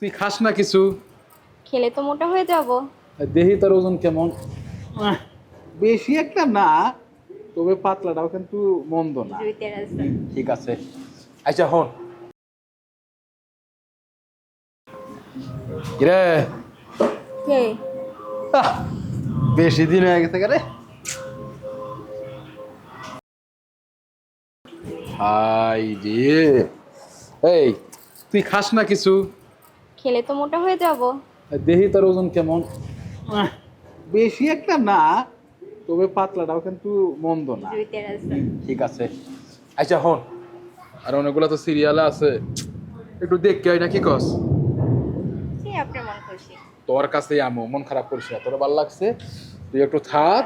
তুই খাস না কিছু? খেলে তো মোটা হয়ে যাব। দেহি তোর ওজন কেমন? বেশি একটা না, তবে পাতলাটাও কিন্তু মন্দ না। জুইতের আছে। ঠিক আছে, আচ্ছা হন। কিরে, কে? আহ, বেশি দিন হয়ে গেছে রে। হাই রে, এই তুই খাস না কিছু? খেলে তো মোটা হয়ে যাব। দেহি তোর ওজন কেমন? বেশি একটা না, তবে পাতলাটাও কিন্তু মন্দ না। জুইতের আছে। ঠিক আছে, আচ্ছা হন। আর অনেকগুলো তো সিরিয়াল আছে, একটু দেখতে হয় না, কি কস? সে আপনার মন খুশি। তোর কাছে আমো, মন খারাপ করিস না, তোর ভালো লাগছে, তুই একটু থাক,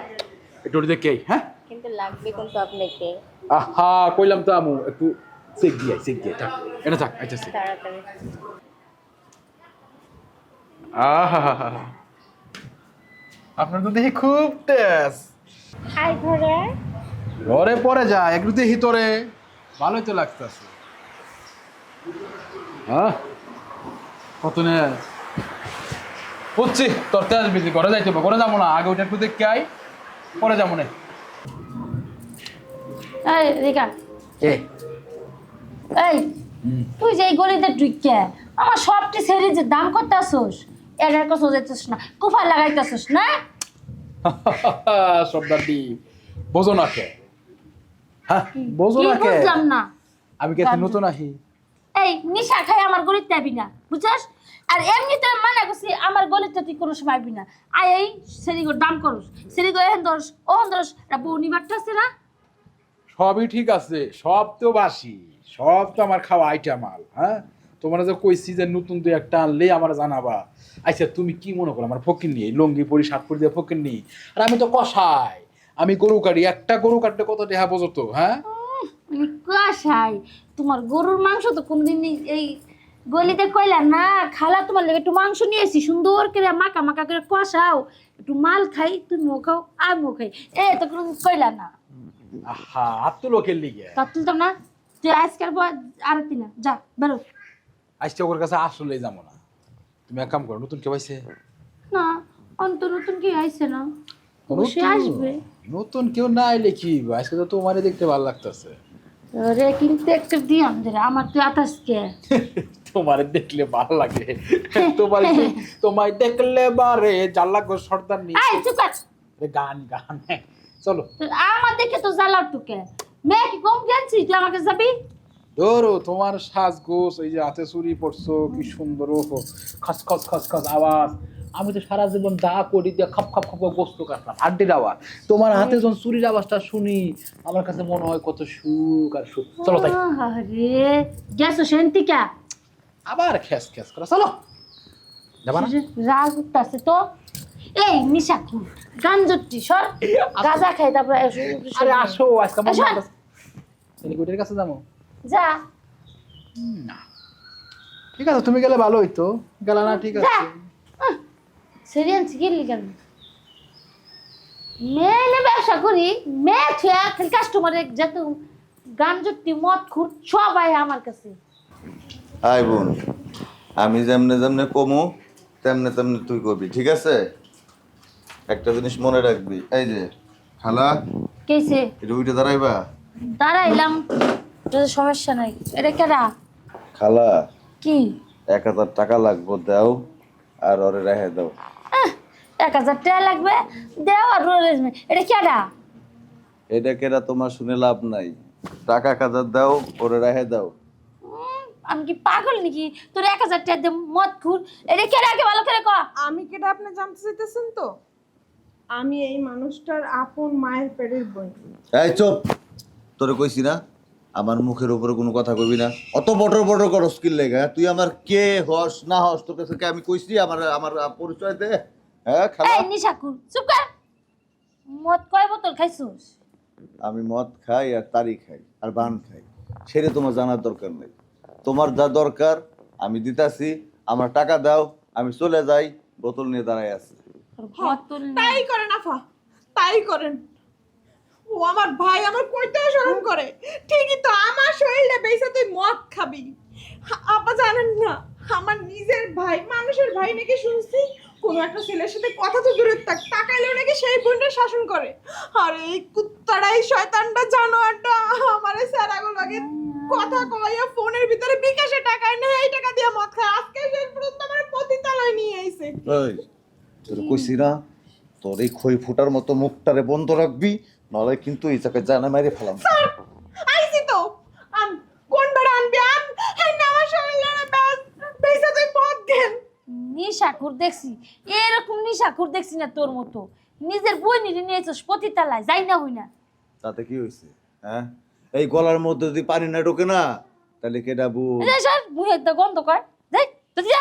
একটু দেখে আই, হ্যাঁ? কিন্তু লাগবে কিন্তু আপনাকে আহা, কইলাম তো আমু, একটু চেক দিয়ে থাক, এটা থাক, আচ্ছা চেক। তাড়াতাড়ি। আহা, আপনার তো দেখি খুব তেজ। আই ঘরে। ঘরে পরে যা, একটু দেখি তোরে, ভালোই তো লাগতেছে। হ্যাঁ, কত নে বুঝছি, তোর তেজ বেশি, ঘরে যাইতে হবে, ঘরে যাবো না, আগে ওটা একটু দেখে আই, পরে যাবো না। এই রিকা, এ এই তুই যে এই গলিতে ঢুকে আমার সবটি ছেড়ে যে দাম করতেছস, এটার কাছে যাইতেছিস না, কুফা লাগাইতেছিস না? শব্দাটি বোঝো না কে? হ্যাঁ, বোঝো কি না কে? বুঝলাম না। আমি কে নতুন আহি? এই নিশা খাই আমার গলিতে আবি না, বুঝছস? আর এমনিতে মানা করছি আমার গলিতে তুই কোনো সময় আবি না। আয় এই সেরিগোর দাম করস, সেরিগো এহেন দোষ ওহন দোষ, এটা বউ নিবারটা আছে না? সবই ঠিক আছে, সব তো বাসি, সব তো আমার খাওয়া আইটা মাল। হ্যাঁ, তোমরা যে কইছি যে নতুন দুই একটা আনলেই আমার জানাবা। আচ্ছা তুমি কি মনে করো আমার ফকির নিয়ে লঙ্গি পরি শার্ট পরি দিয়ে ফকির নিই? আর আমি তো কষাই, আমি গরু কাটি, একটা গরু কাটতে কত টাকা বোঝো তো? হ্যাঁ, কাশাই তোমার গরুর মাংস তো কোনদিন এই গলিতে কইলা না, খালা তোমার লেগে একটু মাংস নিয়ে এসি, সুন্দর করে মাখা মাখা করে কষাও, একটু মাল খাই, তুমি খাও আমিও খাই, এ তো কোনো কইলা না। আহা, আর তো লোকের লিগে তা তুলতাম না, তুই আজকের পর আর না, যা বেরো। আজকে ওর কাছে আসলেই যাবো না। তুমি এক কাম করো, নতুন কেউ আইছে? না, অন্ত নতুন কি আইছে না, সে নতুন- আসবে। নতুন কেউ না আইলে কি, আজকে তো তোমারই দেখতে ভালো লাগতেছে। রে কিন্তু একটা দিয়াম দে রে, আমার তুই আতাসকে। তোমারে দেখলে ভালো লাগে, তোমায় দেখলে বারে জাল্লা গো সর্দার নি। এই চুপ কর। গান গান, চলো। আমার দেখে তো জ্বালার টুকে, মেয়ে কি কম গেছি তুই আমাকে যাবি? ধরো তোমার সাজগোজ, এই যে হাতে চুরি পড়ছো, কি সুন্দর, ওহো খস খস খস খস আওয়াজ। আমি তো সারা জীবন দা করি দিয়ে খপ খপ খপ গোস্ত কাটলাম, হাড্ডির আওয়াজ। তোমার হাতে যখন চুরির আওয়াজটা শুনি, আমার কাছে মনে হয় কত সুখ আর সুখ। চলো তাই, আরে গেছো শান্তিকা, আবার খ্যাস খ্যাস করা, চলো। যাবা না? রাগ উঠতেছে তো। এই নিশা খুব গাঞ্জটি সর, গাঁজা খাই তারপর আরে আসো, আজকে আমার আসো। সেলিকুইটের কাছে যাবো। যা না, ঠিক আছে, তুমি গেলে ভালো হইতো, গেল না, ঠিক যা। আছে। সিরিয়াস গেলি কেন? মেয়ে ব্যবসা করি, মেয়ে থুয়া খালি কাস্টমারে যত গাঞ্জটি মদ খুর সবাই আমার কাছে। আই বোন, আমি যেমনে যেমনে কমু তেমনে তেমনে তুই করবি, ঠিক আছে? একটা জিনিস মনে রাখবি, এই যে খালা, কেছে এটা উইটে দাঁড়াইবা। দাঁড়াইলাম, তোর সমস্যা নাই। এটা কেডা? খালা, কি 1000 টাকা লাগবো, দাও আর ওরে রেখে দাও। 1000 টাকা লাগবে, দেও আর রোজ। এটা কেডা? এটা কেরা তোমার শুনে লাভ নাই, টাকা 1000 দাও, ওরে রেখে দাও। আমি কি পাগল নাকি তোর 1000 টাকা দিয়ে মদ খুর? এটা কেডা আগে ভালো করে কর। আমি কেটা আপনি জানতে চাইতেছেন তো? আমি এই মানুষটার আপন মায়ের পেটের বোন। এই চুপ, তোরে কইছি না আমার মুখের উপরে কোনো কথা কইবি না। অত বড় বড় করো স্কিল লেগে, তুই আমার কে হস না হস তোর কাছে আমি কইছি, আমার আমার পরিচয় দে। হ্যাঁ খালা, এই নিশাকুর চুপ কর। মদ কয় বোতল খাইছস? আমি মদ খাই আর তারি খাই আর বান খাই, সেটা তোমার জানার দরকার নেই। তোমার যা দরকার আমি দিতাছি, আমার টাকা দাও, আমি চলে যাই, বোতল নিয়ে দাঁড়ায় আছে। বোতল তাই করেন আফা, তাই করেন। ও আমার ভাই, আমার কইতেও শরম করে। ঠিকই তো, আমার শরীরে বেঁচে তুই মদ খাবি। আপা জানেন না, আমার নিজের ভাই, মানুষের ভাই নাকি শুনছি কোন একটা ছেলের সাথে কথা তো দূরে থাক, তাকাইলেও নাকি সেই বোনটা শাসন করে। আর এই কুত্তাটাই শয়তানটা জানোয়ারটা আমারে স্যারাগো লাগে কথা কইয়া ফোনের ভিতরে বিকাশে টাকায় নেই, এই টাকা দিয়ে মদ খায়। আজকে শেষ পর্যন্ত আমার পতিতালয় নিয়ে আইছে। এই তোর কইছি না, তোর এই খই ফুটার মতো মুখটারে বন্ধ রাখবি, নাহলে কিন্তু এই জায়গায় জানা মাইরে ফেলাম। আইছি তো আন, কোন বেড়া আনবি আন, এই না আমার শরীরে বেসা তুই মদ দেন। নিশাকুর দেখছি, এরকম নিশাকুর দেখছি না তোর মতো। নিজের বই নিয়ে নিয়েছিস পতিতালায়, যাই না হই না। তাতে কি হয়েছে? হ্যাঁ, এই গলার মধ্যে যদি পানি না ঢোকে না, তাহলে কেডা বু? স্যার মুখে একটা গন্ধ কর, যাই তো যা।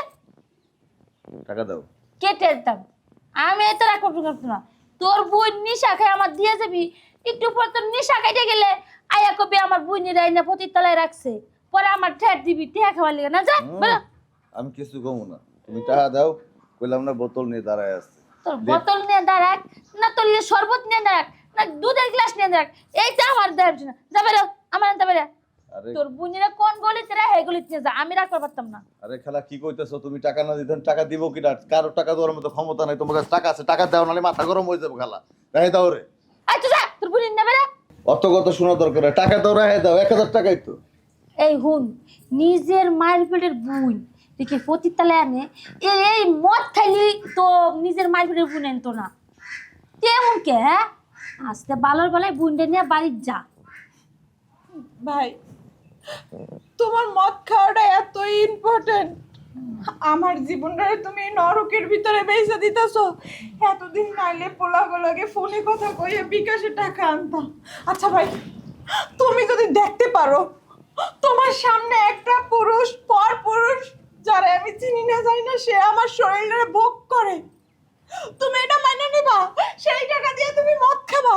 টাকা দাও। কেটে দিতাম, আমি এত রাগ করতে পারতো না। তোর বই নিশা খাই আমার দিয়ে যাবি, একটু পর তোর নিশা খাইতে গেলে আয়া কবি আমার বই নিয়ে না পতিতালায় রাখছে, পরে আমার ঠেট দিবি, ঠেয়া খাওয়ার লিগে না। যা বেরো। আমি কিছু কমু না, তুমি টাকা দাও। কইলাম না বোতল নিয়ে দাঁড়ায় আছে। তোর বোতল নিয়ে দাঁড়াক না, তোর ইয়ে শরবত নিয়ে দাঁড়াক না, দুধের গ্লাস নিয়ে দাঁড়াক, এইটা আমার দাঁড়াচ্ছে না। যা বেরো, আমার আনতে বেরো। আরে তোর বুনিরা কোন গলিতে রে, এই গলিতে নিয়ে যা, আমি রাখতে পারতাম না। আরে খালা কি কইতেছো? তুমি টাকা না দিতেন টাকা দিব কি না? কারো টাকা দেওয়ার মতো ক্ষমতা নাই। তোমার কাছে টাকা আছে, টাকা দাও, নাহলে মাথা গরম হয়ে যাবে। খালা রাহে দাও রে। আচ্ছা যা, তোর বুনি নেবে রে। অত কত শোনা দরকার নাই। টাকা দাও, রাহে দাও। 1000 টাকাই তো। এই হুন, নিজের মায়ের পেটের বুন দেখে পতিতালে আনে, এই মদ খাইলি তো নিজের মায়ের পেটের বুন আনতো না। কেমন কে? হ্যাঁ, আজকে বালর বেলায় বুনটা নিয়ে বাড়ির যা। ভাই, তোমার মদ খাওয়াটা এতই ইম্পর্টেন্ট, আমার জীবনটারে তুমি নরকের ভিতরে বেঁচে দিতেছো। এতদিন নাইলে পোলাগুলোকে ফোনে কথা কইয়ে বিকাশে টাকা আনতাম। আচ্ছা ভাই, তুমি যদি দেখতে পারো তোমার সামনে একটা পুরুষ, পর পুরুষ, যারা আমি চিনি না জানি না, সে আমার শরীরে ভোগ করে, তুমি এটা মানে নিবা? সেই টাকা দিয়ে তুমি মদ খাবা?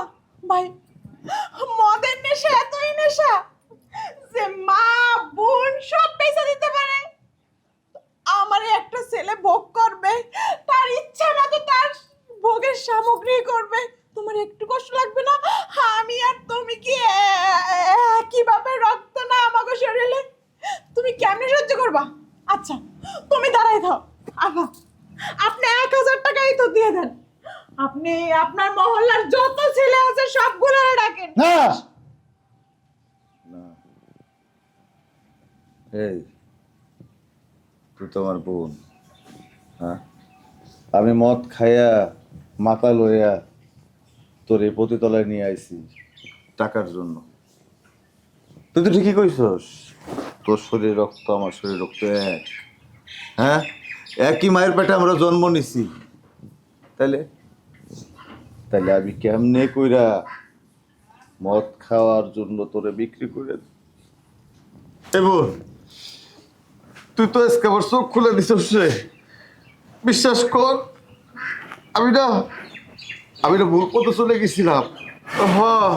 ভাই, মদের নেশা এতই নেশা যে মা বোন সব পয়সা দিতে পারে। আমারে একটা ছেলে ভোগ করবে, তার ইচ্ছা মতো তার ভোগের সামগ্রী করবে, তোমার একটু কষ্ট লাগবে না? আমি আর তুমি কি কিভাবে রক্ত না আমাকে শরীরে, তুমি কেমনে সহ্য করবা? আচ্ছা তুমি দাঁড়াই থাও, আভা আপনি 1000 টাকাই তো দিয়ে দেন। আপনি আপনার মহল্লার যত ছেলে আছে সবগুলো ডাকেন। না না, এই তুই তো আমার বোন। হ্যাঁ, আমি মদ খাইয়া মাথা লইয়া তোর এই পতিতলায় নিয়ে আইছি টাকার জন্য। তুই তো ঠিকই কইছস, তোর শরীর রক্ত আমার শরীর রক্ত এক। হ্যাঁ, একই মায়ের পেটে আমরা জন্ম নিছি। তাইলে তাইলে আমি কেমনে কইরা মদ খাওয়ার জন্য তোরে বিক্রি করে দিই? এ বোন, তুই তো আজকে আমার চোখ খুলে দিছস রে। বিশ্বাস কর, আমি না ভুল পথে চলে গেছিলাম। হ্যাঁ,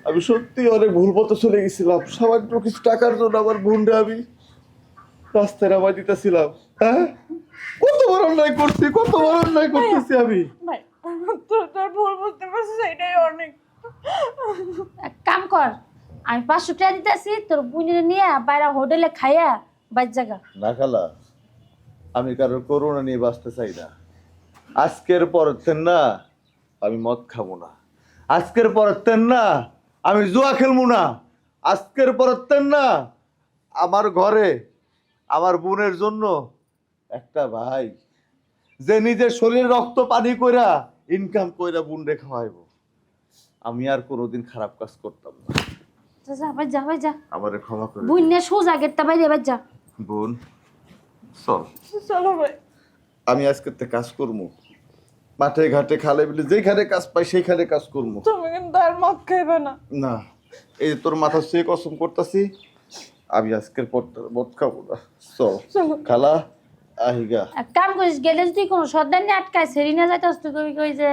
আমি সত্যি অনেক ভুল পথে চলে গেছিলাম। সামান্য কিছু টাকার জন্য আমার বোনটা আমি রাস্তায় নামাই দিতেছিলাম। হ্যাঁ, কত বড় অন্যায় করছি, কত বড় অন্যায় করতেছি আমি। ভাই, তোর ভুল বুঝতে পারছিস, এটাই অনেক। এক কাম কর, আমি 500 টাকা দিতেছি, তোর বুনিরে নিয়ে বাইরে হোটেলে খাইয়া বাইর জায়গা। না খালা, আমি কারোর করোনা নিয়ে বাঁচতে চাই না। আজকের পরের না আমি মদ খাবো না, আজকের পরের না আমি জুয়া খেলবো না, আজকের পরের না আমার ঘরে আমার বোনের জন্য একটা ভাই যে নিজের শরীরে রক্ত পানি কইরা ইনকাম কইরা বোন রে খাওয়াইবো। আমি আর কোনোদিন খারাপ কাজ করতাম না। যা যা ভাই, যা ভাই, যা। আমারে ক্ষমা করে বুন নিয়ে সোজা গেটটা বাইরে বাইর যা। বোন চল, চলো ভাই। আমি আজকে কাজ করবো, মাঠে ঘাটে খালে বিলে যেখানে কাজ পাই সেইখানে কাজ করবো। তুমি কিন্তু আর মদ খাইবে না। না, এই যে তোর মাথা সে কসম করতেছি, আমি আজকের পর মদ খাবো না। চল খালা, আহিগা। এক কাম করিস, গেলে যদি কোনো সর্দার নিয়ে আটকায় সেরি না যাইতাস, তুই কবি কই যে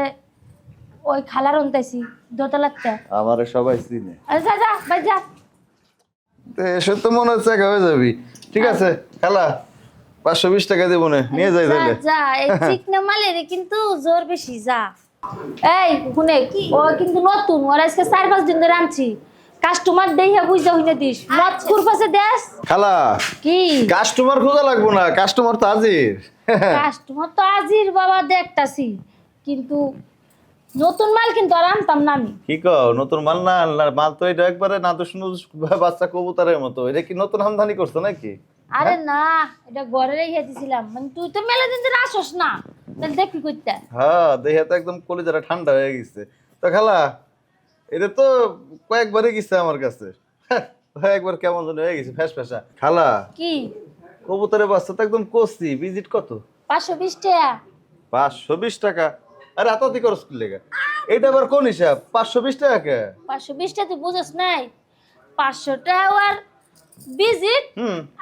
ওই খালার অন্তাইছি দোতলাতে। আমারে সবাই চিনে। আরে যা যা ভাই, যা। এসে তো মনে হচ্ছে একা হয়ে যাবি। ঠিক আছে খালা, 520 টাকা দেবো না, নিয়ে যাই যা তাহলে। যা, এই চিকনা মালের কিন্তু জোর বেশি। যা। এই শুনে, ও কিন্তু নতুন, ওর আজকে 4-5 দিন ধরে আনছি। কাস্টমার দেইয়া বুঝা হইনা দিস মত কুরপাসে দেস খালা কি কাস্টমার খোঁজা লাগবো না, কাস্টমার তো হাজির। কাস্টমার তো আজির বাবা দেখতাছি, কিন্তু নতুন মাল কিন্তু আর আনতাম না আমি। কি কও নতুন মাল না আনলাম? মাল তো এটা একবারে না তো শুনো বাচ্চা কবুতরের মতো। এটা কি নতুন আমদানি করছো নাকি? আরে না, এটা ঘরে রেখে দিছিলাম। মানে তুই তো মেলা দিন ধরে আসস না, তাহলে দেখবি কইতে। হ্যাঁ দেখে তো একদম কলিজাটা ঠান্ডা হয়ে গেছে। তো খালা এটা তো কয়েকবারই গেছে আমার কাছে, একবার কেমন যেন হয়ে গেছে ফ্যাস ফ্যাসা। খালা কি কবুতরের বাচ্চা তো একদম কচি, ভিজিট কত? 520 টাকা। 520 টাকা? আরে এত দি খরচ করলে এটা আবার কোন হিসাব? 520 টাকা কে? 520 টাকা তুই বুঝছ নাই? 500 টাকা আর ভিজিট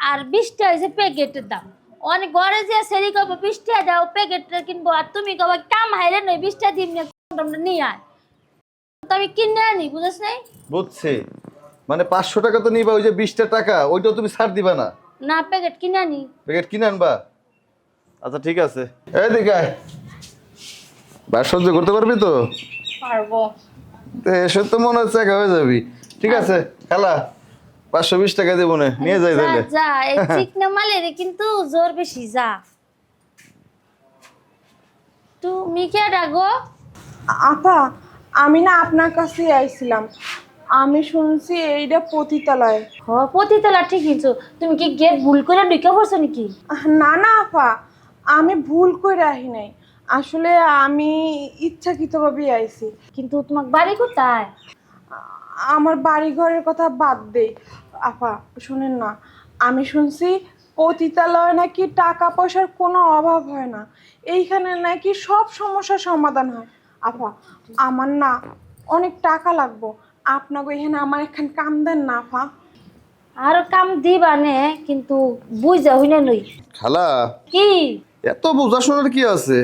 আর 20 টাকা হইছে প্যাকেটের দাম। অনেক ঘরে যে সেরি কব 20 টাকা দাও প্যাকেটটা কিনবো, আর তুমি কব কাম হাইরে নই 20 টাকা দিম না কন্ডমটা নিয়ে আয়, তো আমি কিনে আনি। বুঝছ নাই? বুঝছি, মানে 500 টাকা তো নিবা, ওই যে 20 টাকা ওইটাও তুমি ছাড় দিবা না? না, প্যাকেট কিনে আনি। প্যাকেট কিনে আনবা? আচ্ছা ঠিক আছে, এই দিকে আয়। বাস সহ্য করতে পারবি তো? পারবো। তো এসে তো মনে হচ্ছে একা হয়ে যাবি। ঠিক আছে খালা 520 টাকা দেবো না, নিয়ে যাই যা তাহলে। যা, এই চিকনা মালের কিন্তু জোর বেশি। যা তুমি কে ডাকো? আপা আমি না আপনার কাছেই আইছিলাম, আমি শুনছি এইটা পতিতালয়। হ পতিতলা ঠিক কিন্তু তুমি কি গেট ভুল করে ঢুকে পড়ছো নাকি? না না আপা, আমি ভুল করে আহি নাই, আসলে আমি ইচ্ছাকৃতভাবে আইছি। কিন্তু তোমার বাড়ি কোথায়? আমার বাড়ি ঘরের কথা বাদ দেই আপা, শোনেন না, আমি শুনছি পতিতালয়ে নাকি টাকা পয়সার কোনো অভাব হয় না, এইখানে নাকি সব সমস্যার সমাধান হয়। আপা আমার না অনেক টাকা লাগবো, আপনাকে এখানে আমার এখানে কাম দেন না আপা। আরো কাম দিবা নে, কিন্তু বুঝা হইনা নই। খালা কি এত বোঝাশোনার কি আছে?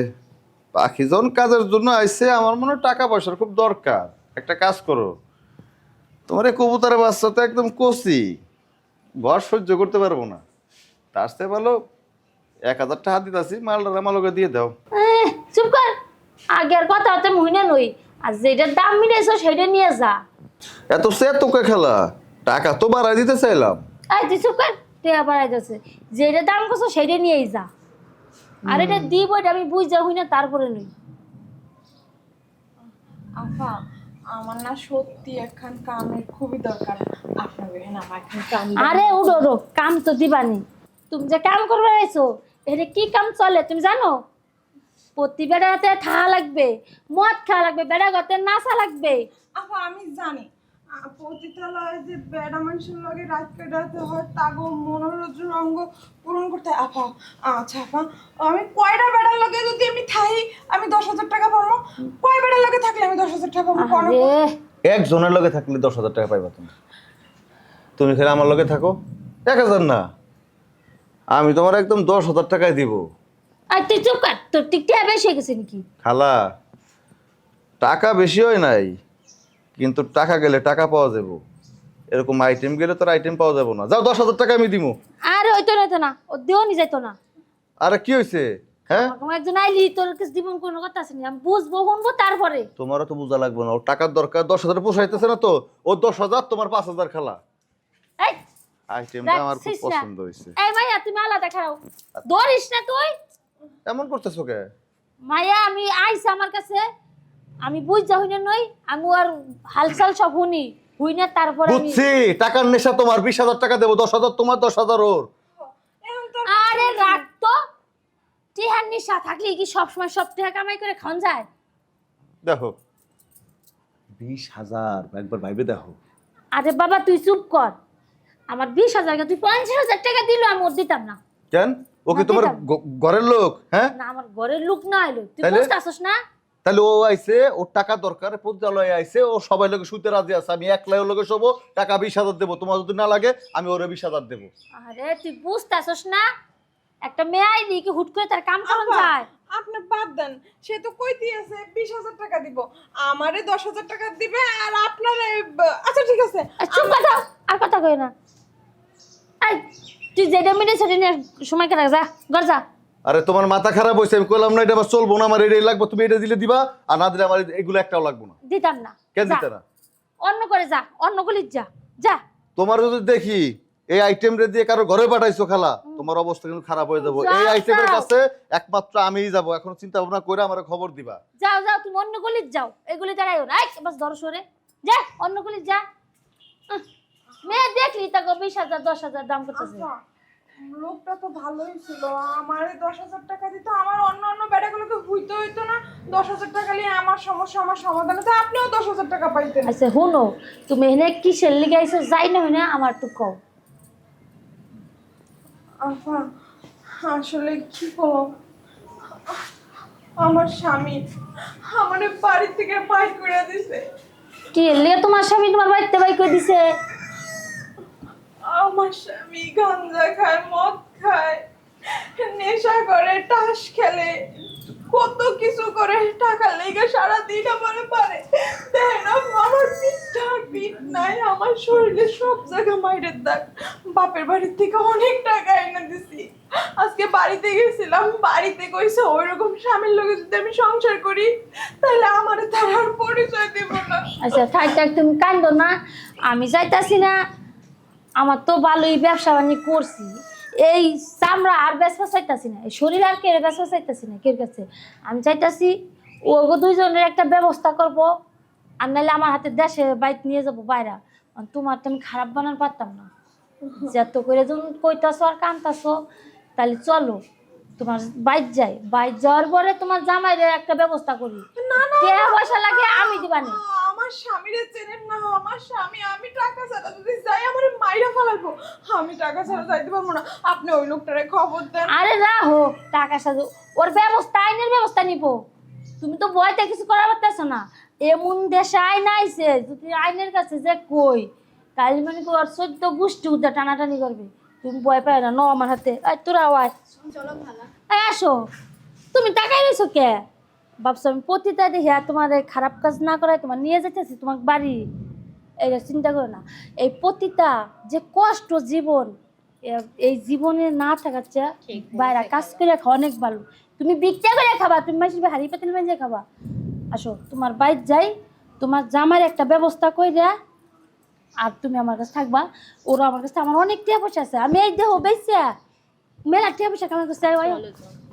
পাখি যখন কাজের জন্য আইছে, আমার মনে হয় টাকা পয়সার খুব দরকার। একটা কাজ করো, তোমার এই কবুতরের বাচ্চা তো একদম কচি, ঘর সহ্য করতে পারবো না, তার চেয়ে ভালো 1000 টাকা দিতেছি, মালটা আমাকে দিয়ে দাও। চুপ কর, আগের কথা হতে মহিনা নই, আর যেটার দাম মিলাইছো সেটা নিয়ে যা। এত সে তোকে খেলা, টাকা তো বাড়াই দিতে চাইলাম। এই তুই চুপ কর, টেয়া বাড়াই যাচ্ছে, যেটা দাম করছো সেটা নিয়েই যা। আর এটা দিব, এটা আমি বুঝা হই না তারপরে নই। আপা আমার না সত্যি এখন কামের খুবই দরকার, আপনাকে এখানে আমার এখন কাম দেন। আরে উডো উডো, কাম তো দিবানি। তুমি যে কাম করবে আইছো, এটা কি কাম চলে তুমি জানো? প্রতি বেড়াতে খাওয়া লাগবে, মদ খাওয়া লাগবে, বেড়া গতে নাচা লাগবে। আপা আমি জানি পতিতালয়ে যে বেড়া মানুষের লগে রাত কাটাতে হয়, তাগো মনোরঞ্জন অঙ্গ পূরণ করতে হয়। আপা আচ্ছা আপা, আমি কয়টা বেড়ার লগে যদি আমি থাই আমি 10,000 টাকা পাবো? কয় বেড়ার লগে থাকলে আমি 10,000 টাকা পাবো? কোন আরে একজনের লগে থাকলে 10,000 টাকা পাইবা তুমি। তুমি খেলে আমার লগে থাকো 1000 না, আমি তোমার একদম 10,000 টাকায় দিব। আর তুই চুপ কর, তোর টিকটা বেশি হয়ে গেছে নাকি? খালা টাকা বেশি হয় নাই, কিন্তু টাকা গেলে টাকা পাওয়া যাবো, এরকম আইটেম গেলে তোর আইটেম পাওয়া যাবো না। যাও 10,000 টাকা আমি দিব। আরে হইতো না তো না, ও দেও নি যাইতো না। আরে কি হয়েছে? হ্যাঁ আমার একজন আইলি, তোর কাছে দিব কোনো কথা আছে না, আমি বুঝবো শুনবো তারপরে। তোমারও তো বোঝা লাগবে না, ওর টাকার দরকার, 10,000 পোষাইতেছে না তো, ও 10,000 তোমার 5,000। খালা এই আইটেমটা আমার খুব রাখছিস না? পছন্দ হয়েছে। এই মাইয়া তুমি আলাদা খাও, ধরিস না তুই। এমন করতেছো কে? মাইয়া আমি আইসা আমার কাছে, আমি বুঝা হই না নই, আমি আর হালচাল সব শুনি হই না তারপরে আমি। বুঝছি, টাকার নেশা তোমার। 20,000 টাকা দেবো, 10,000 তোমার, 10,000 ওর। এখন তো আরে রাখ তো, টিহার নিশা থাকলে কি সবসময় সব টাকা কামাই করে খান যায়? দেখো 20,000 একবার ভাইবে দেখো। আরে বাবা তুই চুপ কর, আমার 20,000 তুই 50,000 টাকা দিল আমি ওর দিতাম না। কেন? ও কি না, তোমার দিতাম। ঘরের লোক? হ্যাঁ না আমার ঘরের লোক না এলো, তুই তাইলে? বুঝতে আসছ না? তাহলে ও আইছে, ওর টাকা দরকার, পতিতালয়ে আইছে, ও সবাই লোকে শুতে রাজি আছে, আমি একলাই ওর লোকে শোবো, টাকা 20,000 দেবো, তোমার যদি না লাগে আমি ওরে 20,000 দেবো। আরে তুই বুঝতে আসছ না, একটা মেয়ে আইলি কি হুট করে তার কাম করন আপা, যায়? আপনি বাদ দেন, সে তো কইতে আছে 20,000 টাকা দিব, আমারে 10,000 টাকা দিবে আর আপনারে আচ্ছা ঠিক আছে। আর চুপ কথা, আর কথা কই না। এই তুই যেটা মিলে সেটা নিয়ে সময় কাটা, যা ঘর যা। আরে তোমার মাথা খারাপ হয়েছে, আমি কইলাম না এটা আবার চলবো না, আমার এটাই লাগবে, তুমি এটা দিলে দিবা, আর না দিলে আমার এগুলো একটাও লাগবে না। দিতাম না, কেন যা। দিতে না? অন্য করে যা, অন্য গলির যা যা। তোমার যদি দেখি এই আইটেম রে দিয়ে কারো ঘরে পাঠাইছো খালা, তোমার অবস্থা কিন্তু খারাপ হয়ে যাবো। এই যাও, আইটেমের যাও। কাছে একমাত্র আমিই যাব, এখন চিন্তা ভাবনা করে আমার খবর দিবা। যাও যাও, তুমি অন্য গলির যাও, এগুলি দাঁড়াইও না। বাস ধরো সরে যা, অন্য গলির যা। মেয়ে দেখলি তাকে 20,000 10,000 দাম করতেছে। আচ্ছা, লোকটা তো ভালোই ছিল, আমারে 10,000 টাকা দিত, আমার অন্য অন্য বেড়াগুলোকে হইতো না। 10,000 টাকা নিয়ে আমার সমস্যা আমার সমাধান হতো, আপনিও 10,000 টাকা পাইতেন। আচ্ছা শুনো, তুমি এনে কিসের লিগে আইছো যাই না হয় না আমার তো কও। আফা, আসলে কি করো, আমার স্বামী আমারে বাড়ি থেকে বাইর করে দিছে। কি এর লিগে তোমার স্বামী তোমার বাড়িতে বাই করে দিছে? আমার স্বামী গাঁজা খায়, মদ খায়, নেশা করে, তাস খেলে, কত কিছু করে, টাকা লেগে সারাদিন আমার পারে দেয় না। আমার পিঠ নাই, আমার শরীরে সব জায়গা মাইরের দাগ। বাপের বাড়ির থেকে অনেক টাকা এনে দিছি। আজকে বাড়িতে গেছিলাম, বাড়িতে কইছে ওইরকম স্বামীর লোকে যদি আমি সংসার করি তাহলে আমার তার আর পরিচয় দেব না। আচ্ছা থাক থাক, তুমি কান্দো না, আমি যাইতাছি না। আমার তো ভালোই ব্যবসা বাণিজ্য করছি, এই চামড়া আর বেচা চাইতাছি না, এই শরীর আর কে বেচা চাইতাছি না কের কাছে। আমি চাইতাছি ওগো দুইজনের একটা ব্যবস্থা করব, আর নাহলে আমার হাতে দেশে বাইক নিয়ে যাবো বাইরা। আর তোমার তো আমি খারাপ বানান পারতাম না, যত করে যখন কইতাছো আর কানতাছো, তাহলে চলো তোমার বাইক যাই, বাইক যাওয়ার পরে তোমার জামাইয়ের একটা ব্যবস্থা করি। না না, কে পয়সা লাগে আমি দিবানি। আমার স্বামীরে চেনেন না, আমার স্বামী, আমি টাকা ছাড়া যদি যাই আমার মাইরা ফেলাইবো। আমি টাকা ছাড়া যাইতে পারবো না, আপনি ওই লোকটারে খবর দেন। আরে রাহো, টাকা সাজু ওর ব্যবস্থা, আইনের ব্যবস্থা নিব। তুমি তো ভয়তে কিছু করার পারতেছ না। এমন দেশে আইন আইছে, যদি আইনের কাছে যে কই তাহলে মানে কি ওর 14 গোষ্ঠী উদ্যা টানাটানি করবে। তুমি ভয় পাই না, ন আমার হাতে। এই তোরা আয়, চলো ভালো। এই আসো। তুমি টাকাই রয়েছো কে? ভাবছো আমি পতিতা দেখে আর তোমার এই খারাপ কাজ না করাই তোমার নিয়ে যেতেছি তোমার বাড়ি? এইটা চিন্তা করো না। এই পতিতা যে কষ্ট জীবন, এই জীবনে না থাকার চেয়ে ঠিক বাইরে বলছে কাজ করে খাওয়া অনেক ভালো। তুমি বিক্রিয়া করে খাবা, তুমি মাসে হাড়ি পাতিল মেজে খাবা। আসো তোমার বাইর যাই, তোমার জামার একটা ব্যবস্থা করে দেয়া, আর তুমি আমার কাছে থাকবা। ওরা আমার কাছে, আমার অনেক টিয়া পয়সা আছে, আমি এই দেহ বেচা মেলা টিয়া পয়সা কামাই করছে। চলো চলো।